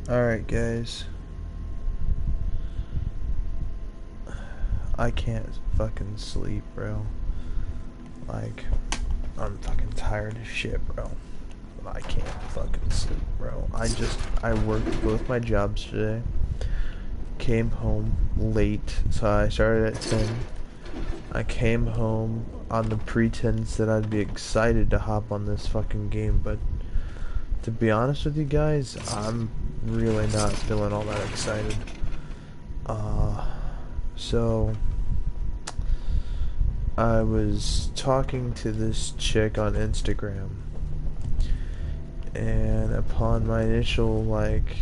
Alright, guys. I can't fucking sleep, bro. Like, I'm fucking tired of shit, bro. But I can't fucking sleep, bro. I worked both my jobs today. Came home late, so I started at 10. I came home on the pretense that I'd be excited to hop on this fucking game, but to be honest with you guys, I'm really not feeling all that excited. So I was talking to this chick on Instagram, and upon my initial, like,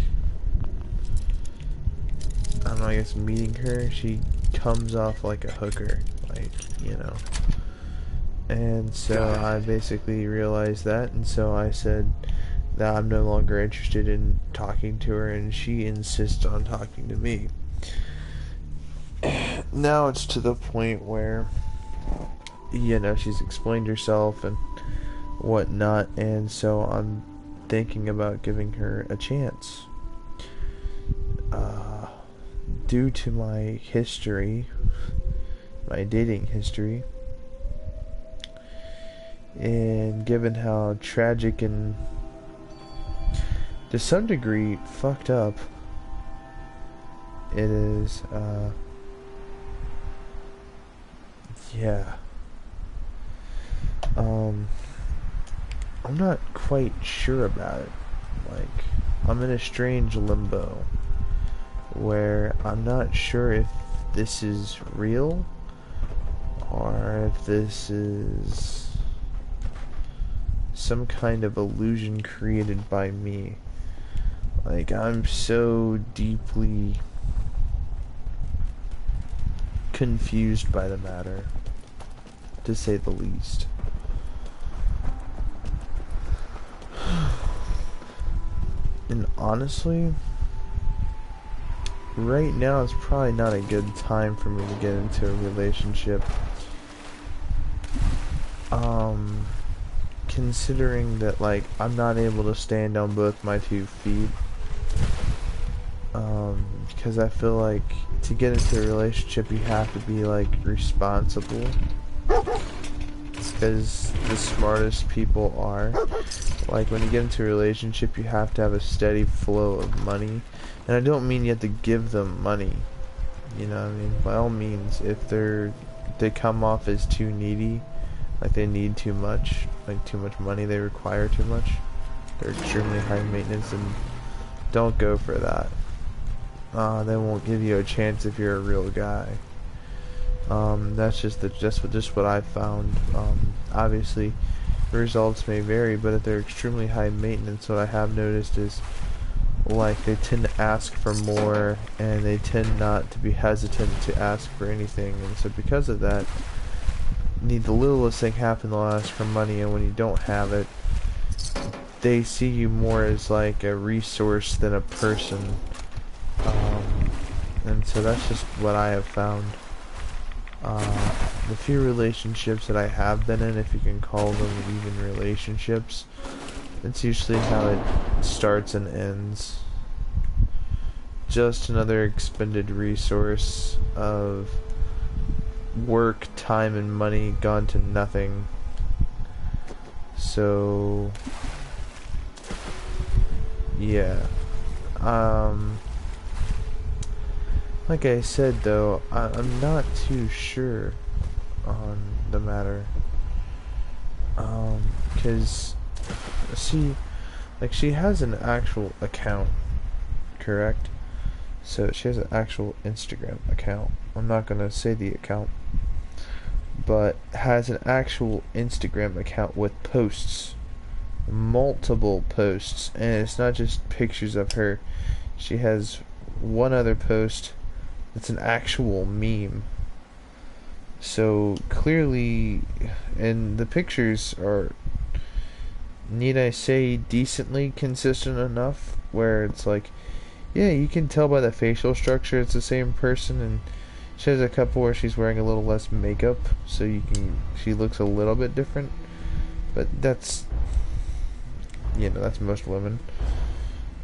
I don't know, I guess meeting her, she comes off like a hooker, like, you know. And so I basically realized that, and so I said that I'm no longer interested in talking to her, and she insists on talking to me. Now it's to the point where, you know, she's explained herself and whatnot, and so I'm thinking about giving her a chance. Due to my history, my dating history, and given how tragic and to some degree fucked up it is, yeah. I'm not quite sure about it. Like, I'm in a strange limbo where I'm not sure if this is real or if this is some kind of illusion created by me. Like, I'm so deeply confused by the matter, to say the least. And honestly, right now is probably not a good time for me to get into a relationship. Considering that, like, I'm not able to stand on both my 2 feet. Because I feel like to get into a relationship you have to be, like, responsible. Because the smartest people are. Like, when you get into a relationship you have to have a steady flow of money. And I don't mean you have to give them money. You know what I mean? By all means, if they come off as too needy, like they need too much, like too much money, they require too much, they're extremely high maintenance, and don't go for that. They won't give you a chance if you're a real guy. That's just what I've found. Obviously, results may vary, but if they're extremely high maintenance, what I have noticed is, like, they tend to ask for more, and they tend not to be hesitant to ask for anything, and so because of that, need the littlest thing happen, they'll ask for money, and when you don't have it, they see you more as like a resource than a person. And so that's just what I have found. The few relationships that I have been in, if you can call them even relationships, it's usually how it starts and ends. Just another expended resource of work, time, and money gone to nothing. So yeah. Like I said though, I'm not too sure on the matter. Cause see, like, she has an actual account, correct? So she has an actual Instagram account. I'm not gonna say the account, but has an actual Instagram account with posts, multiple posts, and it's not just pictures of her. She has one other post that's an actual meme. So clearly, and the pictures are, need I say, decently consistent enough where it's like, yeah, you can tell by the facial structure it's the same person, and she has a couple where she's wearing a little less makeup, so she looks a little bit different, but that's, you know, that's most women.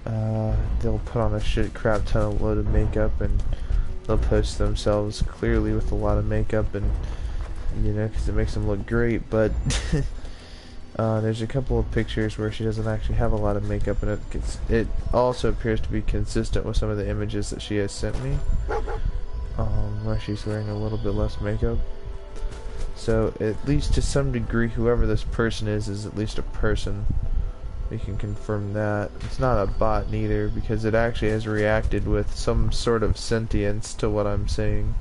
they'll put on a shit crap ton of load of makeup, and they'll post themselves clearly with a lot of makeup, and you know, because it makes them look great, but there's a couple of pictures where she doesn't actually have a lot of makeup, and it also appears to be consistent with some of the images that she has sent me, where she's wearing a little bit less makeup. So at least to some degree, whoever this person is at least a person. We can confirm that. It's not a bot neither, because it actually has reacted with some sort of sentience to what I'm saying.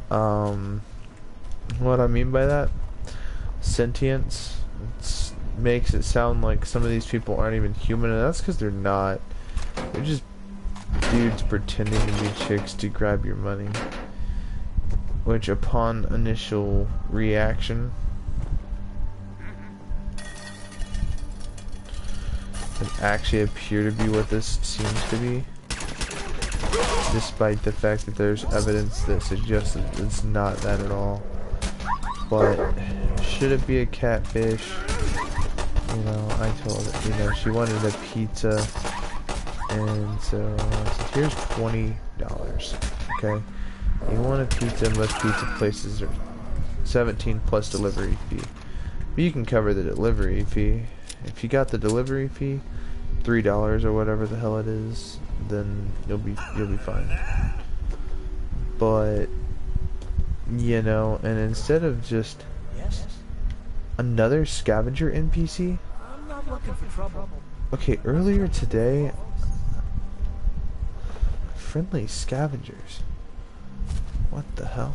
What I mean by that? Sentience. It makes it sound like some of these people aren't even human, and that's because they're not. They're just dudes pretending to be chicks to grab your money. Which, upon initial reaction, would actually appear to be what this seems to be, despite the fact that there's evidence that suggests that it's not that at all. But should it be a catfish? You know, I told her, you know, she wanted a pizza, and so I said, here's $20. Okay, you want a pizza? Most pizza places are 17 plus delivery fee. But you can cover the delivery fee. If you got the delivery fee, $3 or whatever the hell it is, then you'll be fine. But you know, and instead of just another scavenger NPC. I'm not looking for trouble. Okay, earlier today, friendly scavengers. What the hell?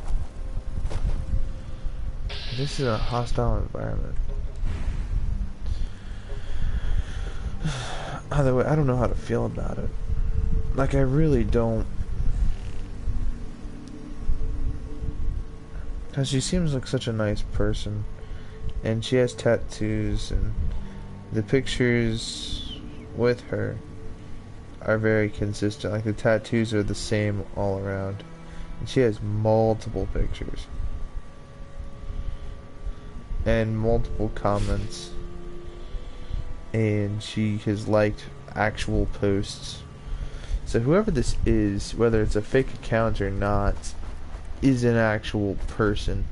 This is a hostile environment. Either way, I don't know how to feel about it. Like, I really don't. Because she seems like such a nice person. And she has tattoos, and the pictures with her are very consistent. Like, the tattoos are the same all around. And she has multiple pictures. And multiple comments. And she has liked actual posts. So whoever this is, whether it's a fake account or not, is an actual person.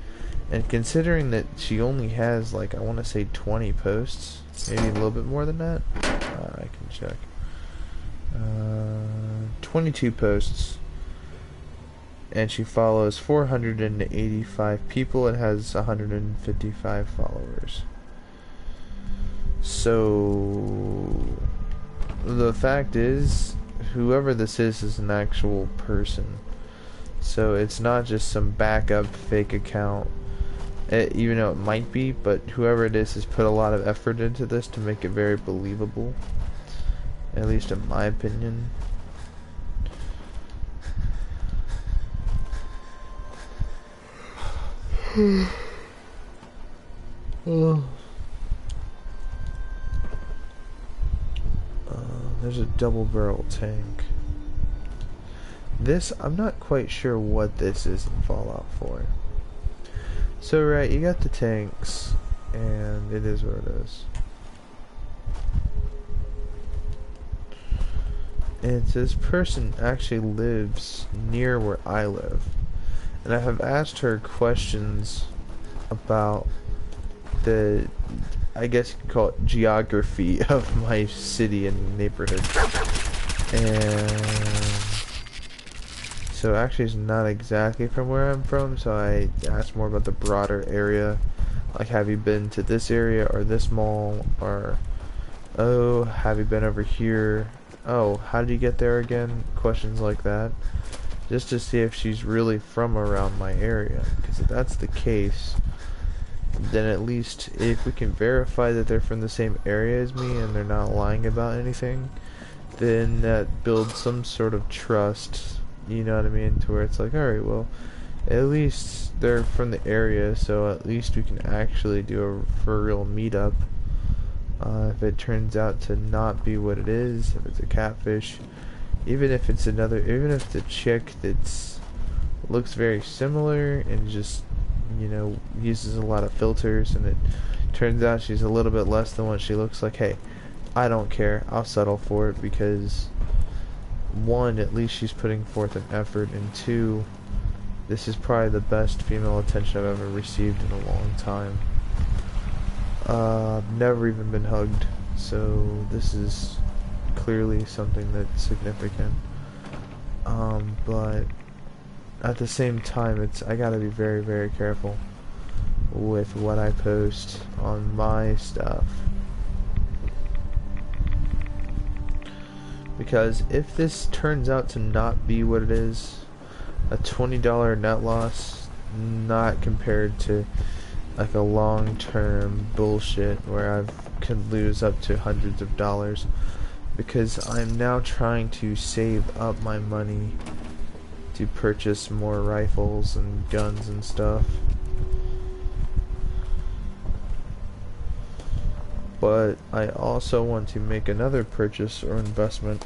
And considering that she only has, like, I want to say 20 posts, maybe a little bit more than that, I can check. 22 posts, and she follows 485 people and has 155 followers. So the fact is, whoever this is an actual person. So it's not just some backup fake account. Even though it might be, but whoever it is has put a lot of effort into this to make it very believable. At least in my opinion. There's a double barrel tank. This, I'm not quite sure what this is in Fallout 4. So right, you got the tanks, and it is what it is. And this person actually lives near where I live. And I have asked her questions about the, I guess you could call it, geography of my city and neighborhood. And so actually it's not exactly from where I'm from, so I asked more about the broader area. Like, have you been to this area or this mall? Or, oh, have you been over here? Oh, how did you get there again? Questions like that. Just to see if she's really from around my area. Because if that's the case, then at least if we can verify that they're from the same area as me and they're not lying about anything, then that builds some sort of trust. You know what I mean? To where it's like, alright, well, at least they're from the area, so at least we can actually do a for real meetup. If it turns out to not be what it is, if it's a catfish, even if it's even if the chick that's looks very similar and just, you know, uses a lot of filters, and it turns out she's a little bit less than what she looks like, hey, I don't care. I'll settle for it because one, at least she's putting forth an effort, and two, this is probably the best female attention I've ever received in a long time. I've never even been hugged, so this is clearly something that's significant. But at the same time, I gotta be very, very careful with what I post on my stuff. Because if this turns out to not be what it is, a $20 net loss, not compared to like a long-term bullshit where I can lose up to hundreds of dollars, because I'm now trying to save up my money to purchase more rifles and guns and stuff. But I also want to make another purchase or investment.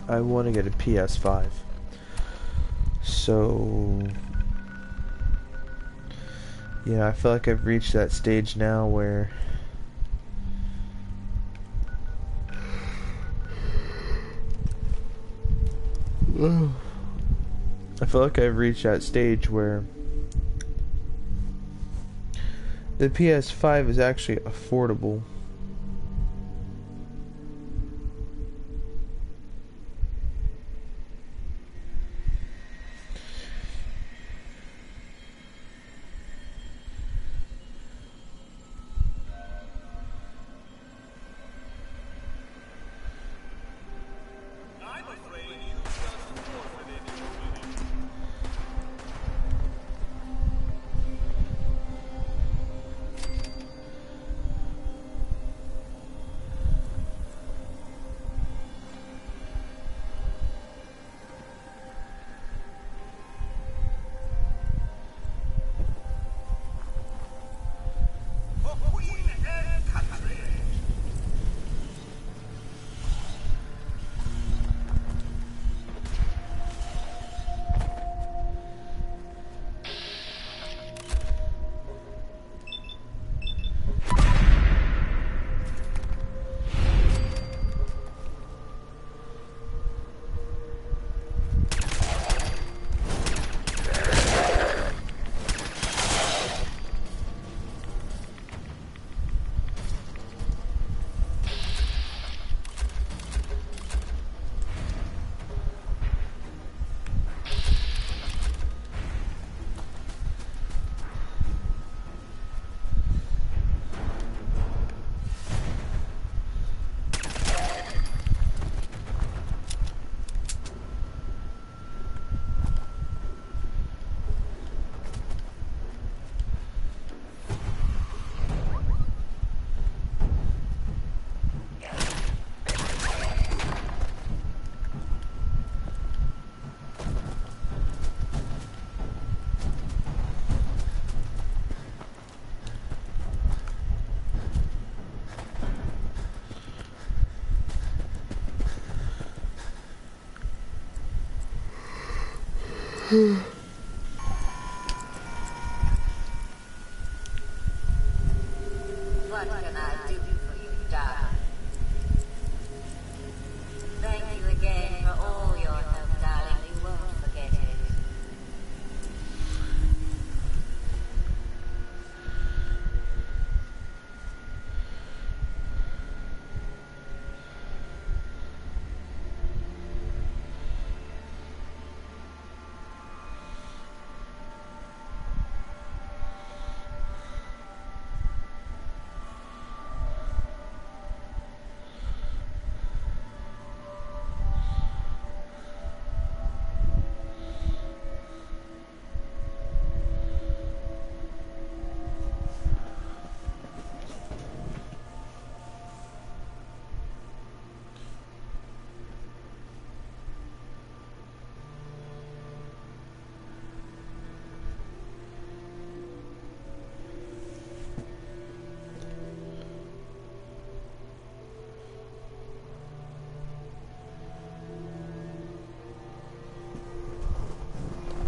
I want to get a PS5. So yeah, I feel like I've reached that stage now where I feel like I've reached that stage where the PS5 is actually affordable. What can I do for you, darling? Thank you again for all your help, darling. You won't forget it.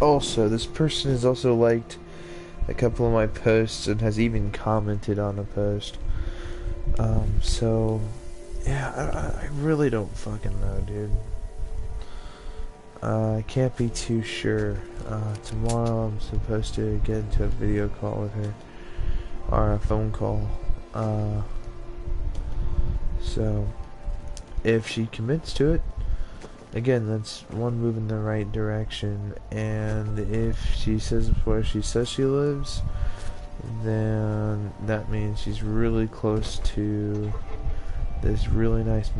Also, this person has also liked a couple of my posts and has even commented on a post. So, yeah, I really don't fucking know, dude. I can't be too sure. Tomorrow I'm supposed to get into a video call with her, or a phone call. So, if she commits to it, again, that's one move in the right direction. And if she says where she says she lives, then that means she's really close to this really nice